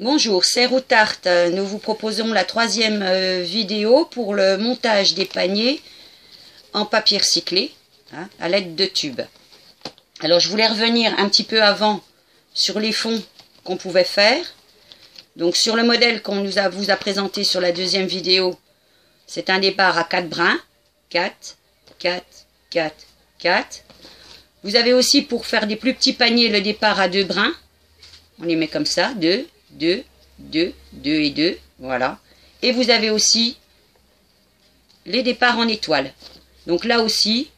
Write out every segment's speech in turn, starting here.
Bonjour, c'est Routart. Nous vous proposons la troisième vidéo pour le montage des paniers en papier recyclé à l'aide de tubes. Alors je voulais revenir un petit peu avant sur les fonds qu'on pouvait faire. Donc sur le modèle qu'on vous a présenté sur la deuxième vidéo, c'est un départ à 4 brins. 4, 4, 4, 4. Vous avez aussi pour faire des plus petits paniers le départ à 2 brins. On les met comme ça, 2, 2, 2, 2 et 2, voilà. Et vous avez aussi les départs en étoile. Donc là aussi,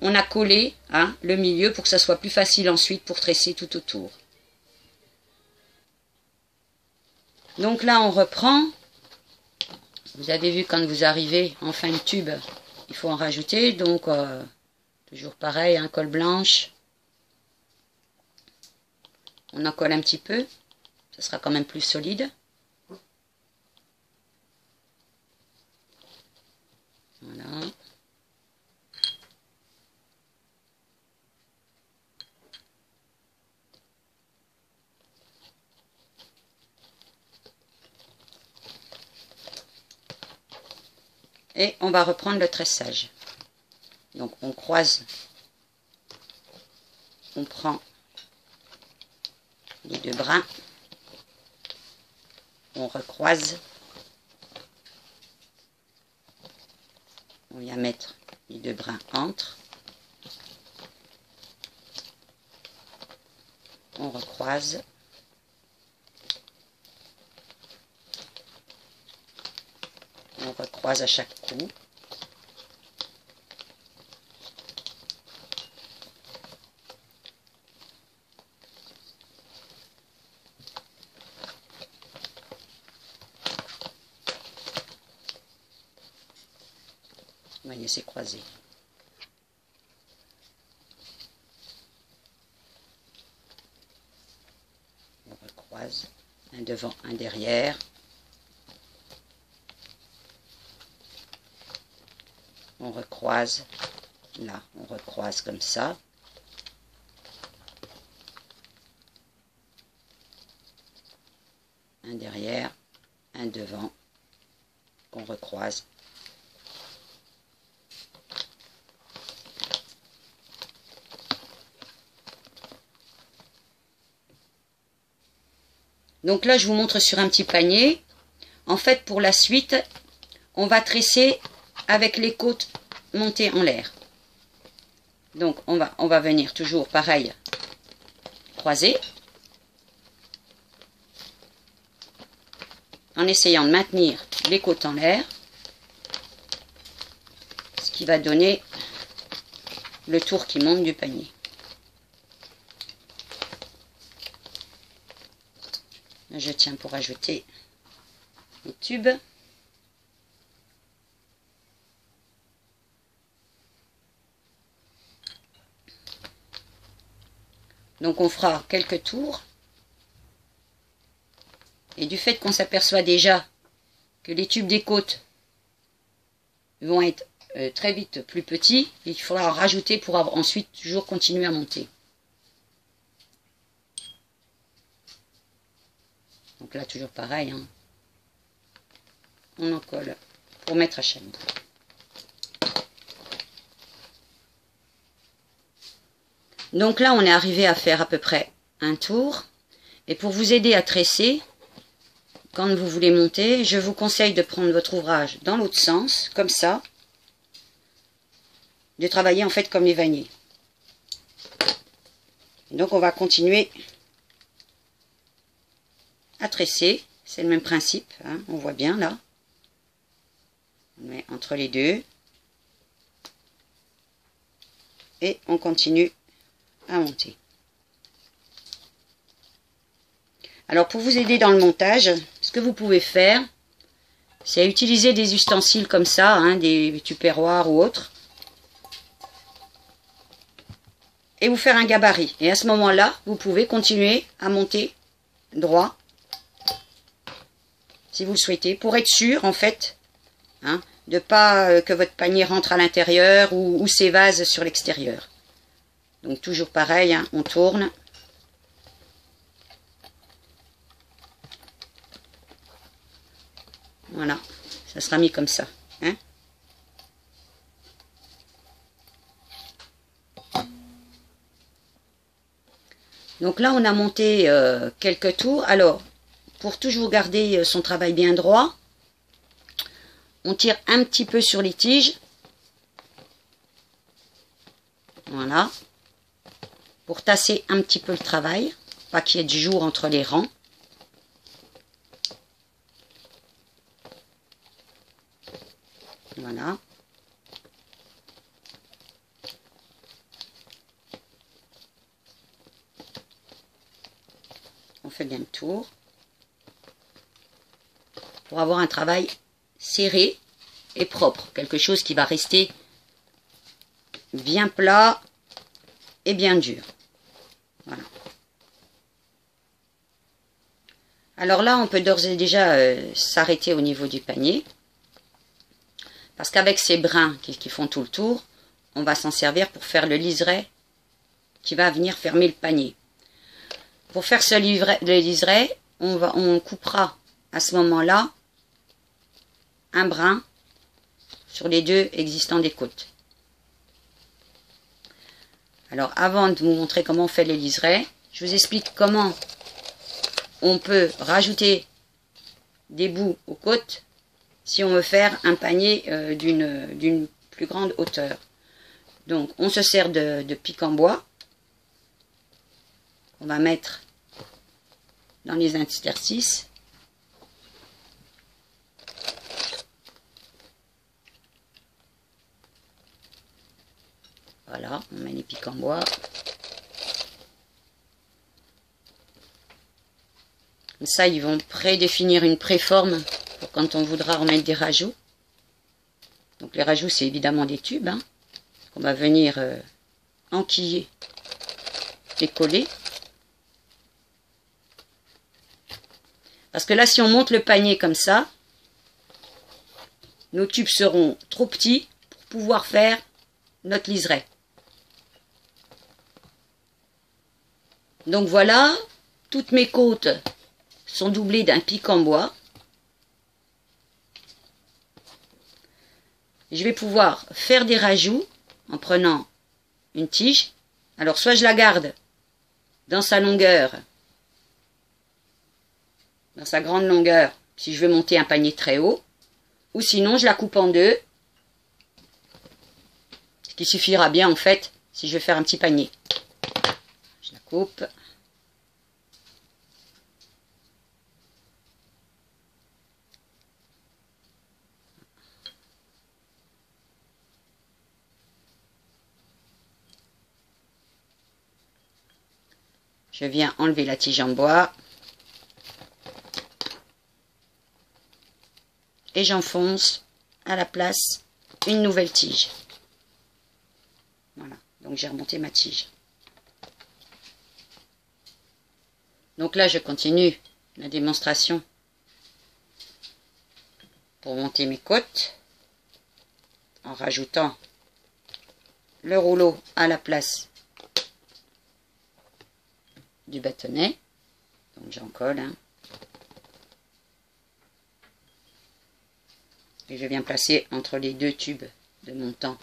on a collé le milieu pour que ça soit plus facile ensuite pour tresser tout autour. Donc là, on reprend. Vous avez vu quand vous arrivez en fin de tube, il faut en rajouter. Donc, toujours pareil, colle blanche. On en colle un petit peu. Ça sera quand même plus solide. Voilà. Et on va reprendre le tressage. Donc on croise, on prend les 2 brins, on recroise, on vient mettre les 2 brins entre, on recroise, on recroise à chaque coup. Vous voyez, c'est croisé. On recroise, un devant, un derrière. On recroise, là, on recroise comme ça. Un derrière, un devant, qu'on recroise. Donc là, je vous montre sur un petit panier. En fait, pour la suite, on va tresser avec les côtes montées en l'air. Donc, on va venir toujours pareil, croiser. En essayant de maintenir les côtes en l'air. Ce qui va donner le tour qui monte du panier. Je tiens pour ajouter les tubes. Donc on fera quelques tours. Et du fait qu'on s'aperçoit déjà que les tubes des côtes vont être très vite plus petits, il faudra en rajouter pour ensuite toujours continuer à monter. Donc là, toujours pareil, on en colle pour mettre à chaque bout. Donc là, on est arrivé à faire à peu près un tour. Et pour vous aider à tresser, quand vous voulez monter, je vous conseille de prendre votre ouvrage dans l'autre sens, comme ça. De travailler en fait comme les vanniers. Donc on va continuer à tresser, c'est le même principe, on voit bien là. On met entre les deux. Et on continue à monter. Alors pour vous aider dans le montage, ce que vous pouvez faire, c'est utiliser des ustensiles comme ça, des tupperwares ou autres. Et vous faire un gabarit. Et à ce moment-là, vous pouvez continuer à monter droit. Si vous le souhaitez, pour être sûr, en fait, de pas que votre panier rentre à l'intérieur ou s'évase sur l'extérieur. Donc toujours pareil, on tourne. Voilà, ça sera mis comme ça. Hein. Donc là, on a monté quelques tours. Alors, pour toujours garder son travail bien droit, on tire un petit peu sur les tiges. Voilà. Pour tasser un petit peu le travail, pas qu'il y ait du jour entre les rangs. Voilà. On fait bien le tour. Pour avoir un travail serré et propre. Quelque chose qui va rester bien plat et bien dur. Voilà. Alors là, on peut d'ores et déjà s'arrêter au niveau du panier. Parce qu'avec ces brins qui font tout le tour, on va s'en servir pour faire le liseré qui va venir fermer le panier. Pour faire le liseré, on coupera à ce moment-là un brin sur les deux existants des côtes. Alors avant de vous montrer comment on fait les liserés, je vous explique comment on peut rajouter des bouts aux côtes si on veut faire un panier d'une plus grande hauteur. Donc on se sert de pic en bois. On va mettre dans les interstices. Voilà, on met les pics en bois. Comme ça, ils vont prédéfinir une préforme pour quand on voudra remettre des rajouts. Donc les rajouts, c'est évidemment des tubes, hein, qu'on va venir enquiller et coller. Parce que là, si on monte le panier comme ça, nos tubes seront trop petits pour pouvoir faire notre liseré. Donc voilà, toutes mes côtes sont doublées d'un pic en bois. Je vais pouvoir faire des rajouts en prenant une tige. Alors soit je la garde dans sa longueur, dans sa grande longueur, si je veux monter un panier très haut, ou sinon je la coupe en deux, ce qui suffira bien en fait si je veux faire un petit panier. Je la coupe. Je viens enlever la tige en bois. Et j'enfonce à la place une nouvelle tige. Voilà, donc j'ai remonté ma tige. Donc là, je continue la démonstration pour monter mes côtes en rajoutant le rouleau à la place du bâtonnet. Donc j'en colle, hein. Et je viens placer entre les deux tubes de montant.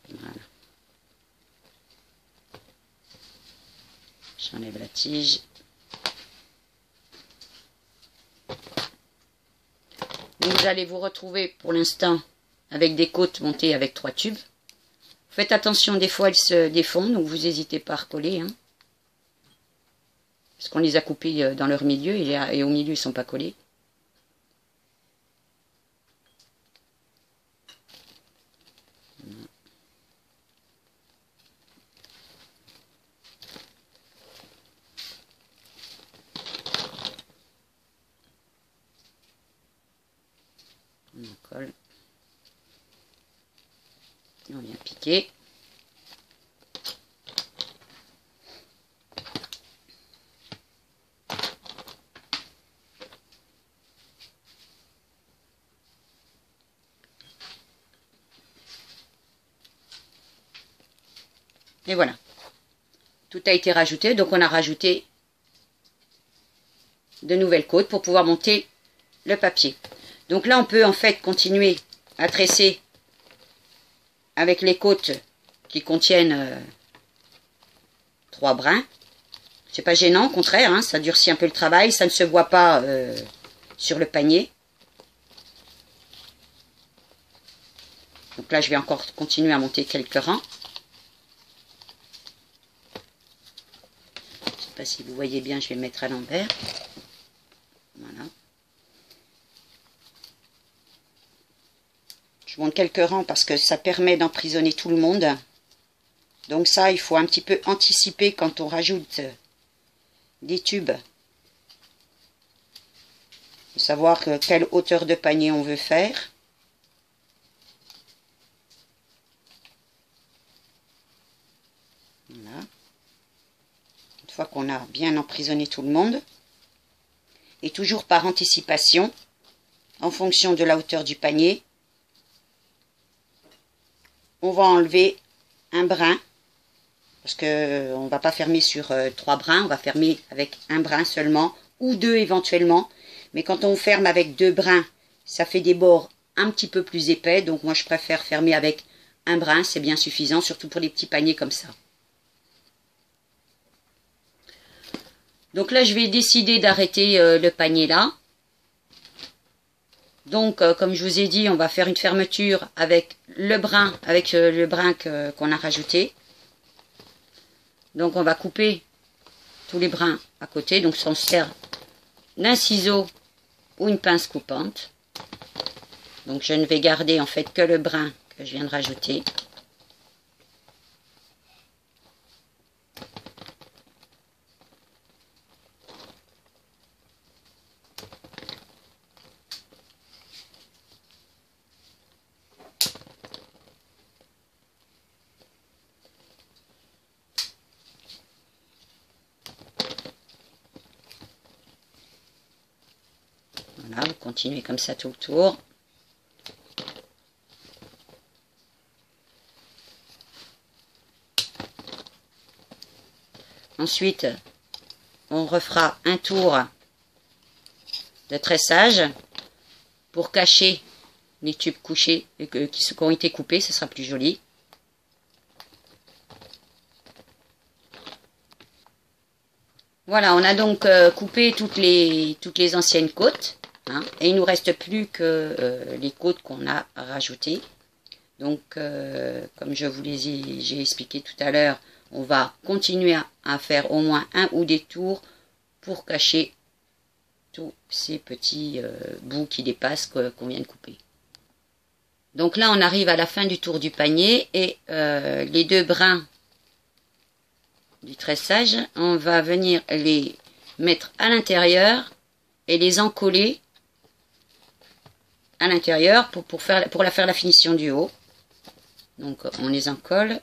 Voilà. J'enlève la tige. Vous allez vous retrouver pour l'instant avec des côtes montées avec 3 tubes. Faites attention, des fois elles se défont, donc vous n'hésitez pas à recoller, hein. Parce qu'on les a coupés dans leur milieu et au milieu ils ne sont pas collés. On colle. Et on vient piquer. Et voilà. Tout a été rajouté. Donc on a rajouté de nouvelles côtes pour pouvoir monter le papier. Donc là, on peut en fait continuer à tresser avec les côtes qui contiennent 3 brins. C'est pas gênant, au contraire, hein, ça durcit un peu le travail, ça ne se voit pas sur le panier. Donc là, je vais encore continuer à monter quelques rangs. Je ne sais pas si vous voyez bien, je vais mettre à l'envers. Voilà. Je monte quelques rangs parce que ça permet d'emprisonner tout le monde. Donc ça, il faut un petit peu anticiper quand on rajoute des tubes. Il faut savoir quelle hauteur de panier on veut faire. Voilà. Une fois qu'on a bien emprisonné tout le monde. Et toujours par anticipation, en fonction de la hauteur du panier, on va enlever un brin. Parce qu'on ne va pas fermer sur 3 brins, on va fermer avec un brin seulement, ou 2 éventuellement. Mais quand on ferme avec 2 brins, ça fait des bords un petit peu plus épais. Donc moi je préfère fermer avec un brin, c'est bien suffisant, surtout pour les petits paniers comme ça. Donc là je vais décider d'arrêter le panier là. Donc comme je vous ai dit, on va faire une fermeture avec le brin, qu'on a rajouté. Donc on va couper tous les brins à côté. Donc on se sert d'un ciseau ou une pince coupante. Donc je ne vais garder en fait que le brin que je viens de rajouter. Voilà, vous continuez comme ça tout le tour. Ensuite, on refera un tour de tressage pour cacher les tubes couchés qui ont été coupés, ce sera plus joli. Voilà, on a donc coupé toutes les anciennes côtes. Hein, et il ne nous reste plus que les côtes qu'on a rajoutées. Donc, comme j'ai expliqué tout à l'heure, on va continuer à faire au moins un ou des tours pour cacher tous ces petits bouts qui dépassent qu'on vient de couper. Donc là, on arrive à la fin du tour du panier et les 2 brins du tressage, on va venir les mettre à l'intérieur et les encoller à l'intérieur pour faire la finition du haut. Donc on les encolle.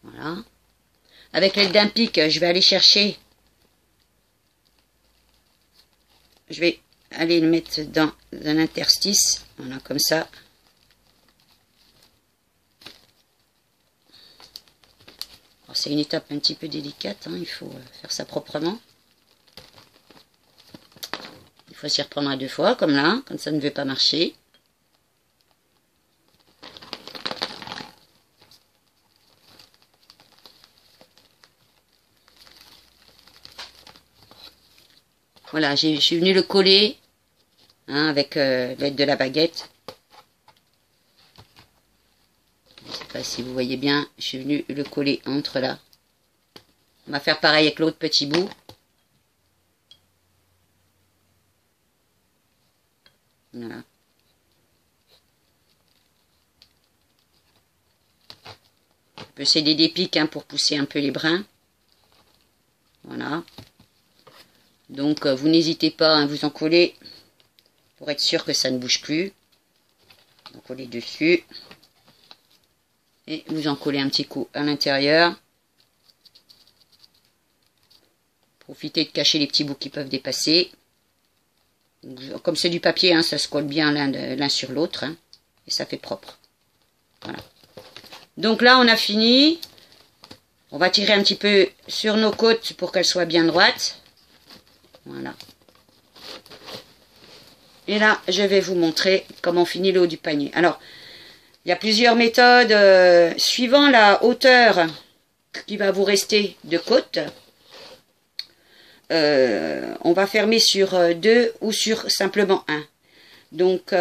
Voilà. Avec l'aide d'un pic, je vais aller chercher. Je vais aller le mettre dans un interstice. Voilà, comme ça. C'est une étape un petit peu délicate, hein, il faut faire ça proprement. Il faut s'y reprendre à 2 fois, comme là, quand ça ne veut pas marcher. Voilà, je suis venue le coller hein, avec l'aide de la baguette. Je ne sais pas si vous voyez bien, je suis venue le coller entre là. On va faire pareil avec l'autre petit bout. Voilà. On peut s'aider des pics hein, pour pousser un peu les brins. Voilà. Donc vous n'hésitez pas à vous en coller pour être sûr que ça ne bouge plus. Vous en collez dessus. Et vous en collez un petit coup à l'intérieur. Profitez de cacher les petits bouts qui peuvent dépasser. Comme c'est du papier, hein, ça se colle bien l'un sur l'autre. Hein, et ça fait propre. Voilà. Donc là, on a fini. On va tirer un petit peu sur nos côtes pour qu'elles soient bien droites. Voilà. Et là, je vais vous montrer comment on finit le haut du panier. Alors, il y a plusieurs méthodes suivant la hauteur qui va vous rester de côte. On va fermer sur 2 ou sur simplement 1. Donc,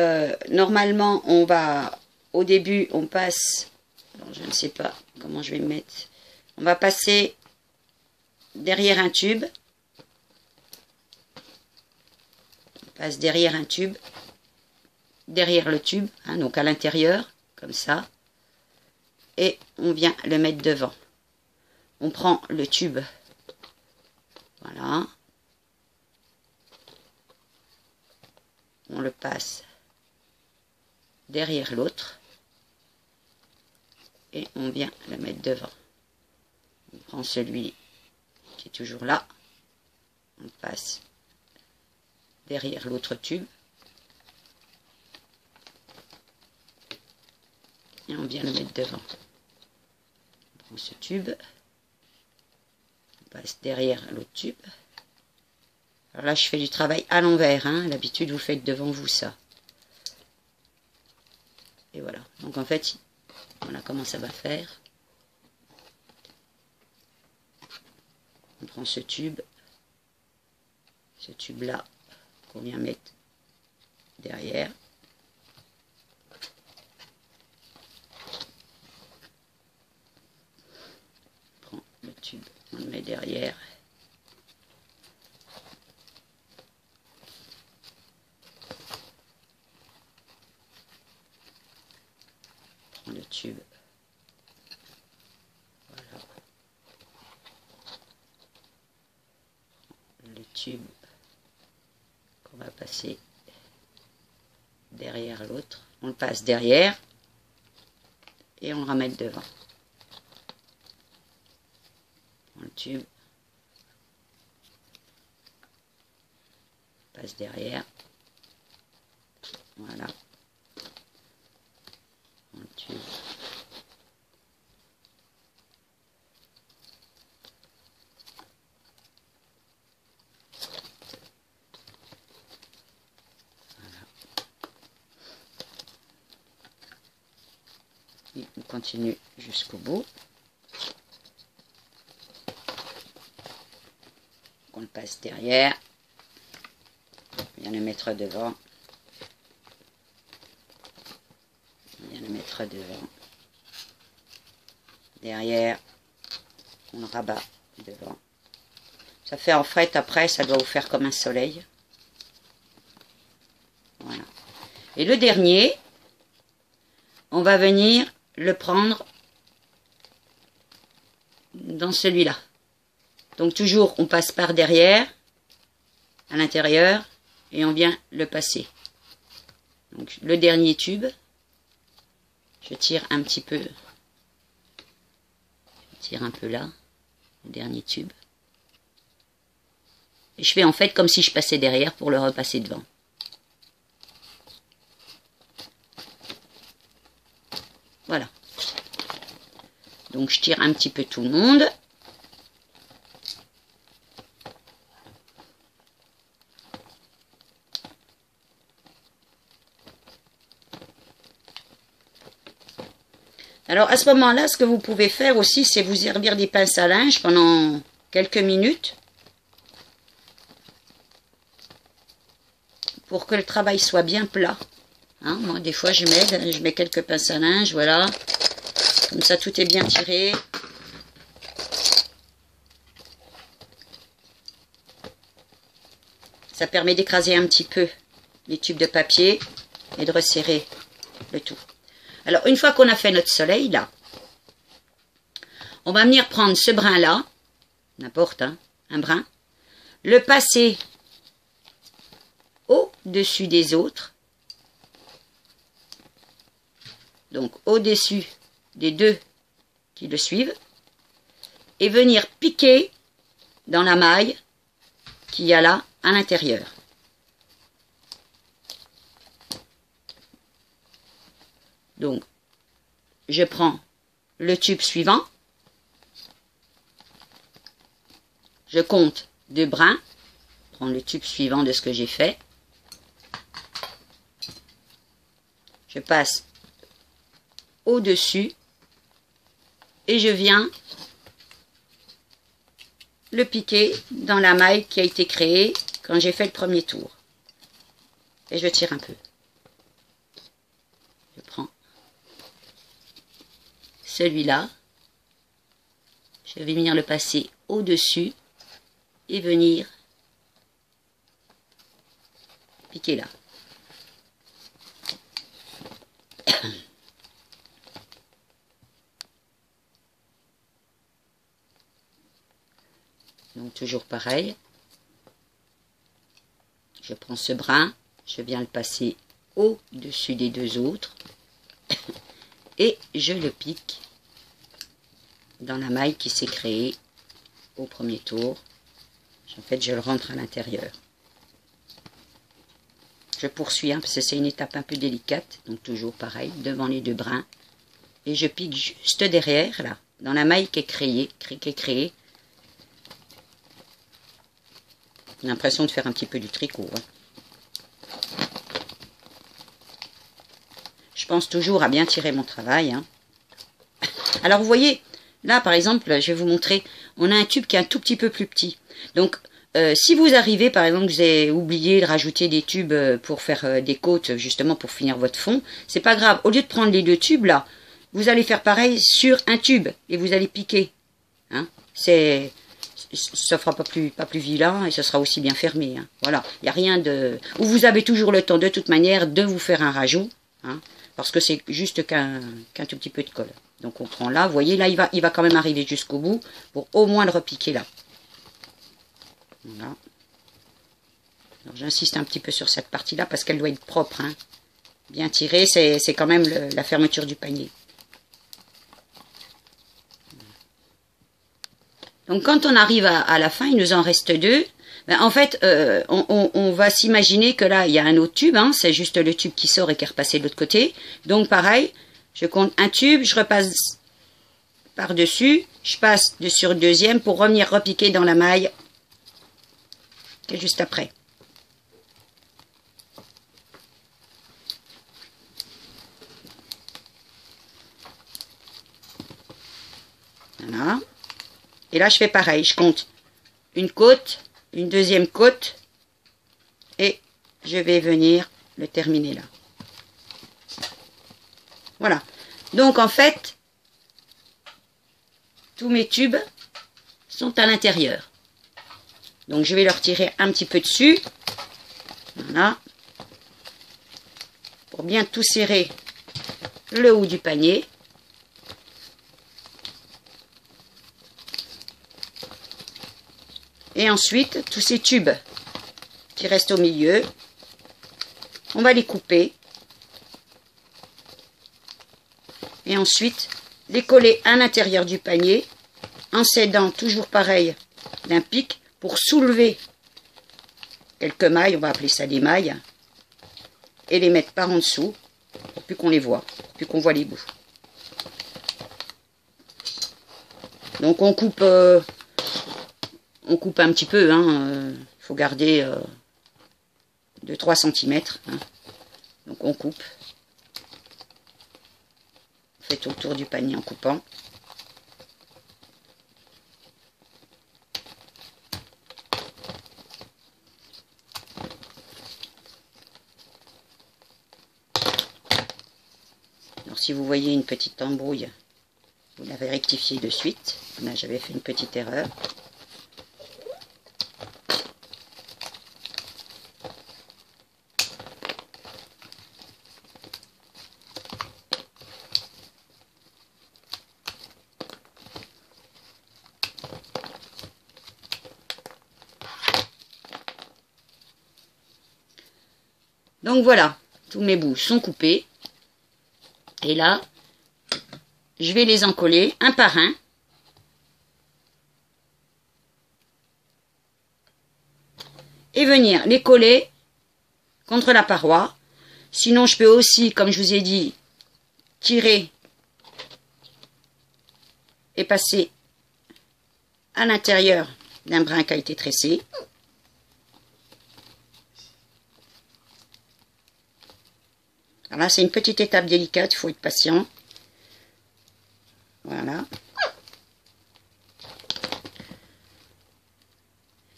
normalement, on va, au début, on passe, alors je ne sais pas comment je vais me mettre, on va passer derrière un tube. On passe derrière un tube, derrière le tube, hein, donc à l'intérieur, comme ça. Et on vient le mettre devant. On prend le tube, voilà. On le passe derrière l'autre. Et on vient le mettre devant. On prend celui qui est toujours là. On le passe derrière l'autre tube. Et on vient le mettre devant. On prend ce tube. On passe derrière l'autre tube. Alors là, je fais du travail à l'envers. Hein. D'habitude, vous faites devant vous ça. Et voilà. Donc en fait, voilà comment ça va faire. On prend ce tube-là, qu'on vient mettre derrière. On prend le tube, on le met derrière. On prend le tube. Voilà. Le tube qu'on va passer derrière l'autre. On le passe derrière et on le ramène devant. On le tube. On passe derrière. Voilà. On le tube. On continue jusqu'au bout. On le passe derrière. On vient le mettre devant. On vient le mettre devant. Derrière, on le rabat devant. Ça fait en fait, après, ça doit vous faire comme un soleil. Voilà. Et le dernier, on va venir le prendre dans celui-là. Donc toujours, on passe par derrière, à l'intérieur, et on vient le passer. Donc le dernier tube, je tire un petit peu, je tire un peu là, le dernier tube. Et je fais en fait comme si je passais derrière pour le repasser devant. Voilà. Donc je tire un petit peu tout le monde. Alors à ce moment-là, ce que vous pouvez faire aussi, c'est vous servir des pinces à linge pendant quelques minutes pour que le travail soit bien plat. Hein, moi, des fois, je mets quelques pinces à linge, voilà. Comme ça, tout est bien tiré. Ça permet d'écraser un petit peu les tubes de papier et de resserrer le tout. Alors, une fois qu'on a fait notre soleil, là, on va venir prendre ce brin-là, n'importe, hein, un brin, le passer au-dessus des autres. Donc, au-dessus des deux qui le suivent. Et venir piquer dans la maille qu'il y a là, à l'intérieur. Donc, je prends le tube suivant. je compte 2 brins, prendre le tube suivant de ce que j'ai fait. Je passe au-dessus et je viens le piquer dans la maille qui a été créée quand j'ai fait le premier tour. Et je tire un peu. Je prends celui-là. Je vais venir le passer au-dessus et venir piquer là. Donc toujours pareil, je prends ce brin, je viens le passer au-dessus des 2 autres et je le pique dans la maille qui s'est créée au premier tour. En fait, je le rentre à l'intérieur. Je poursuis, parce que c'est une étape un peu délicate, donc toujours pareil, devant les 2 brins, et je pique juste derrière, là, dans la maille qui est créée. J'ai l'impression de faire un petit peu du tricot. Hein. Je pense toujours à bien tirer mon travail. Hein. Alors vous voyez, là par exemple, je vais vous montrer, on a un tube qui est un tout petit peu plus petit. Donc si vous arrivez, par exemple, vous avez oublié de rajouter des tubes pour faire des côtes, justement pour finir votre fond, c'est pas grave. Au lieu de prendre les 2 tubes là, vous allez faire pareil sur un tube et vous allez piquer. Hein. Ça fera pas plus vilain et ce sera aussi bien fermé. Hein. Voilà, il n'y a rien de... Ou vous avez toujours le temps de toute manière de vous faire un rajout, hein, parce que c'est juste qu'un tout petit peu de colle. Donc on prend là, vous voyez, là il va quand même arriver jusqu'au bout pour au moins le repiquer là. Voilà. Alors j'insiste un petit peu sur cette partie-là parce qu'elle doit être propre. Hein. Bien tirée, c'est quand même la fermeture du panier. Donc quand on arrive à la fin, il nous en reste 2. Ben, en fait, on va s'imaginer que là, il y a un autre tube. Hein, c'est juste le tube qui sort et qui est repassé de l'autre côté. Donc pareil, je compte un tube, je repasse par-dessus. Je passe sur le deuxième pour revenir repiquer dans la maille qui est juste après. Voilà. Et là, je fais pareil. Je compte une côte, une deuxième côte. Et je vais venir le terminer là. Voilà. Donc, en fait, tous mes tubes sont à l'intérieur. Donc, je vais leur tirer un petit peu dessus. Voilà. Pour bien tout serrer le haut du panier. Et ensuite, tous ces tubes qui restent au milieu, on va les couper. Et ensuite, les coller à l'intérieur du panier, en s'aidant toujours pareil d'un pic pour soulever quelques mailles, on va appeler ça des mailles, et les mettre par en dessous, pour plus qu'on les voit, plus qu'on voit les bouts. Donc on coupe un petit peu, hein, faut garder 2-3 cm. Hein. Donc on coupe. Faites autour du panier en coupant. Alors si vous voyez une petite embrouille, vous l'avez rectifiée de suite. Là j'avais fait une petite erreur. Donc voilà, tous mes bouts sont coupés. Et là, je vais les encoller un par un. Et venir les coller contre la paroi. Sinon, je peux aussi, comme je vous ai dit, tirer et passer à l'intérieur d'un brin qui a été tressé. Alors là, c'est une petite étape délicate, il faut être patient. Voilà.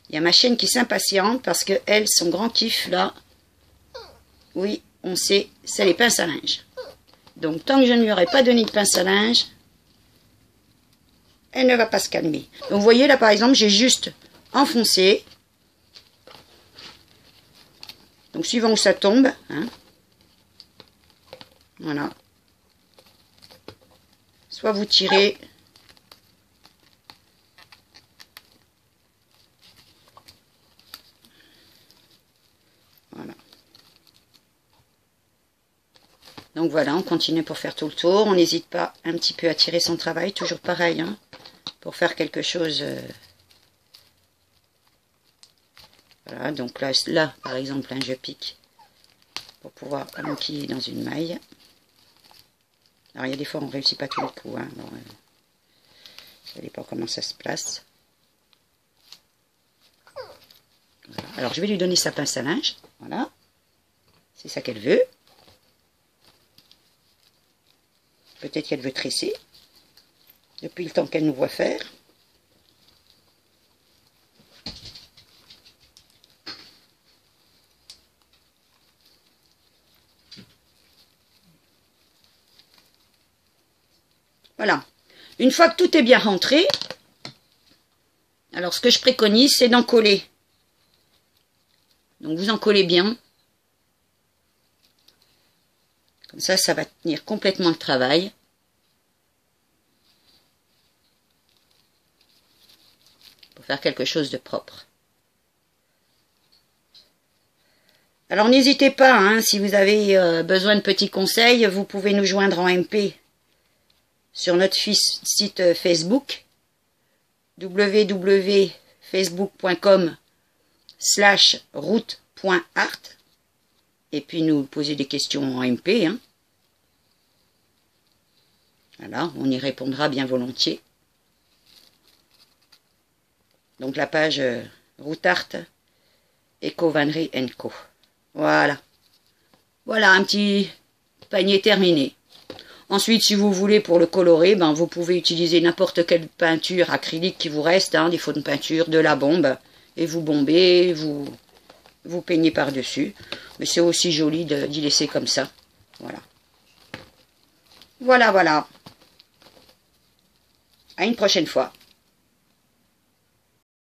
Il y a ma chienne qui s'impatiente parce que elle, son grand kiff là, oui, on sait, c'est les pinces à linge. Donc tant que je ne lui aurai pas donné de pince à linge, elle ne va pas se calmer. Donc vous voyez là par exemple, j'ai juste enfoncé. Donc suivant où ça tombe, hein, voilà. Soit vous tirez. Voilà. Donc voilà, on continue pour faire tout le tour. On n'hésite pas un petit peu à tirer son travail, toujours pareil, hein, pour faire quelque chose. Voilà, donc là par exemple, hein, je pique pour pouvoir enquiller dans une maille. Alors il y a des fois on ne réussit pas tous les coups, hein, alors, ça dépend comment ça se place. Voilà. Alors je vais lui donner sa pince à linge, voilà, c'est ça qu'elle veut. Peut-être qu'elle veut tresser, depuis le temps qu'elle nous voit faire. Voilà. Une fois que tout est bien rentré, alors ce que je préconise, c'est d'en coller. Donc vous en collez bien. Comme ça, ça va tenir complètement le travail. Pour faire quelque chose de propre. Alors n'hésitez pas, hein, si vous avez besoin de petits conseils, vous pouvez nous joindre en MP sur notre site Facebook, www.facebook.com/route.art, et puis nous poser des questions en MP. Hein. Voilà, on y répondra bien volontiers. Donc la page Route Art Eco Vannerie & Co. Voilà. Voilà un petit panier terminé. Ensuite, si vous voulez pour le colorer, ben, vous pouvez utiliser n'importe quelle peinture acrylique qui vous reste, hein, des faux de peinture, de la bombe, et vous bombez, vous peignez par-dessus. Mais c'est aussi joli d'y laisser comme ça. Voilà. Voilà, voilà. À une prochaine fois.